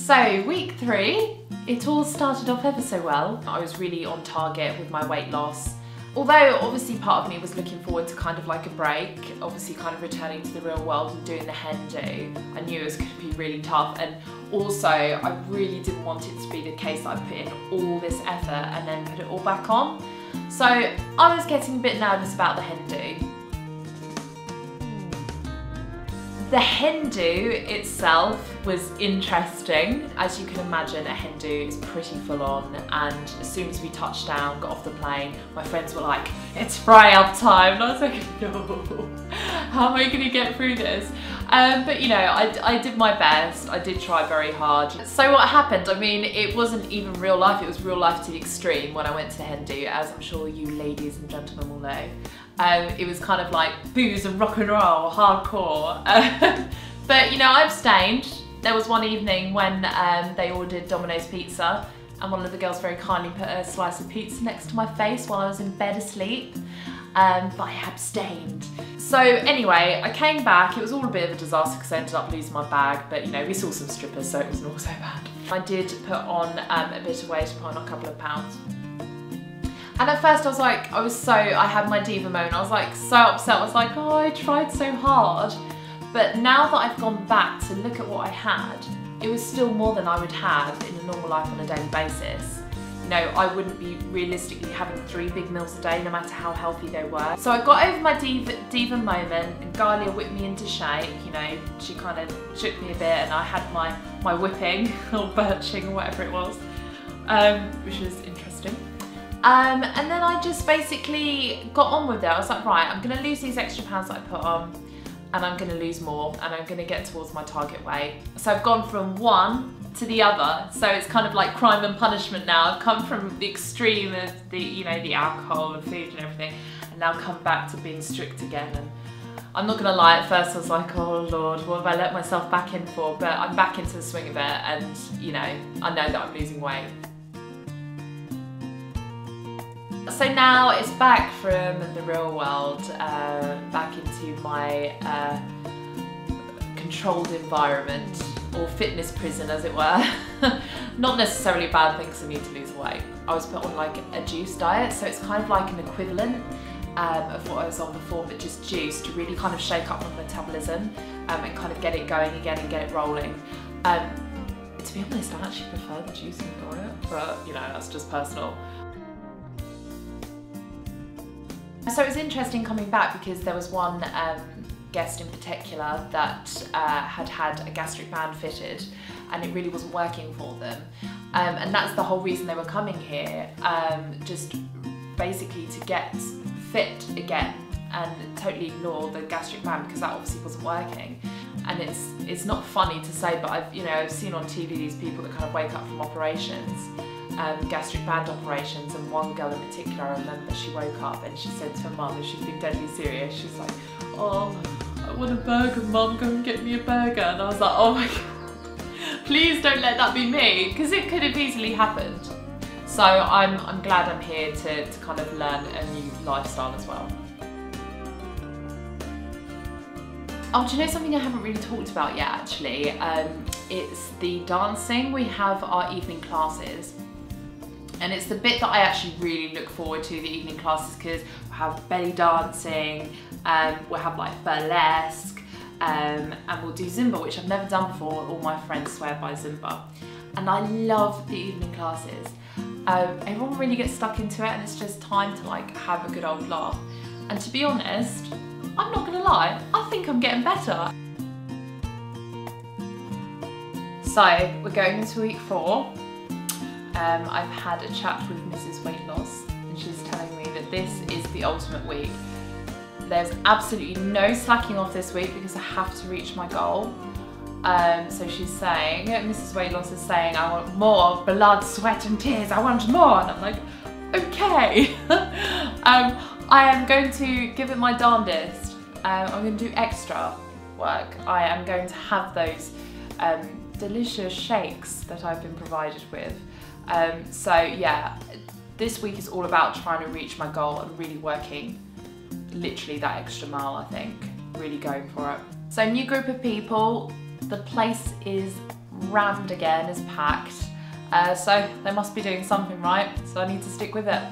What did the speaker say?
So week 3, it all started off ever so well. I was really on target with my weight loss. Although obviously part of me was looking forward to kind of like a break, obviously kind of returning to the real world and doing the hen do. I knew it was going to be really tough, and also I really didn't want it to be the case that I put in all this effort and then put it all back on. So I was getting a bit nervous about the hen do. The hen do itself was interesting. As you can imagine, a hen do is pretty full on, and as soon as we touched down, got off the plane, my friends were like, it's fry-up time, and I was like, no, how am I going to get through this? But you know, I did my best, I did try very hard. So what happened, I mean, it wasn't even real life, it was real life to the extreme when I went to the hen do, as I'm sure you ladies and gentlemen will know. It was kind of like booze and rock and roll, hardcore. But you know, I abstained. There was one evening when they ordered Domino's pizza, and one of the girls very kindly put a slice of pizza next to my face while I was in bed asleep, but I abstained. So anyway, I came back. It was all a bit of a disaster because I ended up losing my bag, but you know, we saw some strippers, so it wasn't all so bad. I did put on a bit of weight, put on a couple of pounds. And at first I was like, I had my diva moment, I was like so upset, I was like, oh, I tried so hard. But now that I've gone back to look at what I had, it was still more than I would have in a normal life on a daily basis. You know, I wouldn't be realistically having 3 big meals a day, no matter how healthy they were. So I got over my diva moment, and Galia whipped me into shape. You know, she kind of shook me a bit, and I had my whipping, or birching, or whatever it was, which was interesting. And then I just basically got on with it. I was like, right, I'm gonna lose these extra pounds that I put on, and I'm gonna lose more, and I'm gonna get towards my target weight. So I've gone from one to the other. So it's kind of like crime and punishment now. I've come from the extreme of the, you know, the alcohol and food and everything, and now come back to being strict again. And I'm not gonna lie, at first I was like, oh Lord, what have I let myself back in for? But I'm back into the swing of it, and you know, I know that I'm losing weight. So now it's back from the real world, back into my controlled environment, or fitness prison as it were. Not necessarily a bad thing because I need to lose weight. I was put on like a juice diet, so it's kind of like an equivalent of what I was on before, but just juice to really kind of shake up my metabolism and kind of get it going again and get it rolling. To be honest, I actually prefer the juicing diet, but you know, that's just personal. So it was interesting coming back because there was one guest in particular that had had a gastric band fitted, and it really wasn't working for them. And that's the whole reason they were coming here, just basically to get fit again and totally ignore the gastric band because that obviously wasn't working. And it's not funny to say, but I've seen on TV these people that kind of wake up from operations, gastric band operations, and one girl in particular, I remember she woke up and she said to her mum, and she's been deadly serious, she's like, oh, I want a burger, mum, go and get me a burger. And I was like, oh my God, please don't let that be me, because it could have easily happened. So I'm glad I'm here to kind of learn a new lifestyle as well. Oh, do you know something I haven't really talked about yet actually? It's the dancing. We have our evening classes. And it's the bit that I actually really look forward to, the evening classes, because we'll have belly dancing, we'll have like burlesque, and we'll do Zumba, which I've never done before. All my friends swear by Zumba. And I love the evening classes. Everyone really gets stuck into it, and it's just time to like have a good old laugh. And to be honest, I'm not gonna lie, I think I'm getting better. So we're going into week 4. I've had a chat with Mrs. Weight Loss, and she's telling me that this is the ultimate week. There's absolutely no slacking off this week because I have to reach my goal. So she's saying, Mrs. Weight Loss is saying, I want more blood, sweat and tears, I want more. And I'm like, okay. I am going to give it my darndest. I'm going to do extra work. I am going to have those delicious shakes that I've been provided with. So yeah, this week is all about trying to reach my goal and really working literally that extra mile, I think. Really going for it. So new group of people, the place is rammed again, is packed. So they must be doing something right, so I need to stick with it.